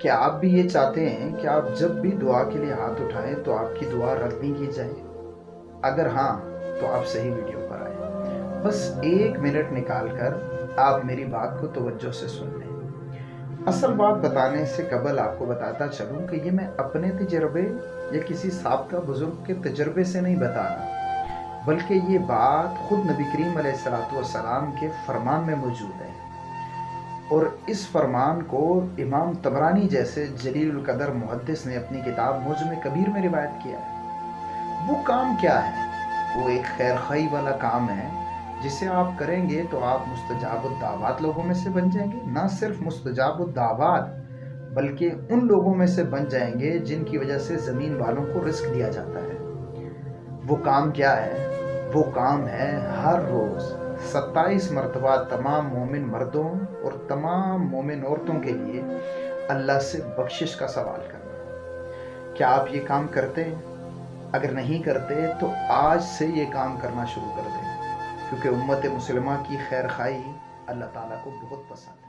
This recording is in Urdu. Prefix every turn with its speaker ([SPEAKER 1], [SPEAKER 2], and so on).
[SPEAKER 1] کیا آپ بھی یہ چاہتے ہیں کہ آپ جب بھی دعا کے لیے ہاتھ اٹھائیں تو آپ کی دعا رد نہیں کی جائے؟ اگر ہاں تو آپ صحیح ویڈیو پر آئیں۔ بس 1 منٹ نکال کر آپ میری بات کو توجہ سے سن لیں۔ اصل بات بتانے سے قبل آپ کو بتاتا چلوں کہ یہ میں اپنے تجربے یا کسی سابقہ بزرگ کے تجربے سے نہیں بتا رہا، بلکہ یہ بات خود نبی کریم علیہ السلام کے فرمان میں موجود ہے، اور اس فرمان کو امام طبرانی جیسے جلیل القدر محدث نے اپنی کتاب معجم کبیر میں روایت کیا ہے۔ وہ کام کیا ہے؟ وہ ایک خیر خواہی والا کام ہے جسے آپ کریں گے تو آپ مستجاب الدعوات لوگوں میں سے بن جائیں گے۔ نہ صرف مستجاب الدعوات بلکہ ان لوگوں میں سے بن جائیں گے جن کی وجہ سے زمین والوں کو رزق دیا جاتا ہے۔ وہ کام کیا ہے؟ وہ کام ہے ہر روز 27 مرتبہ تمام مومن مردوں اور تمام مومن عورتوں کے لیے اللہ سے بخشش کا سوال کرنا۔ کیا آپ یہ کام کرتے ہیں؟ اگر نہیں کرتے تو آج سے یہ کام کرنا شروع کر دیں، کیونکہ امت مسلمہ کی خیر خواہی اللہ تعالیٰ کو بہت پسند ہے۔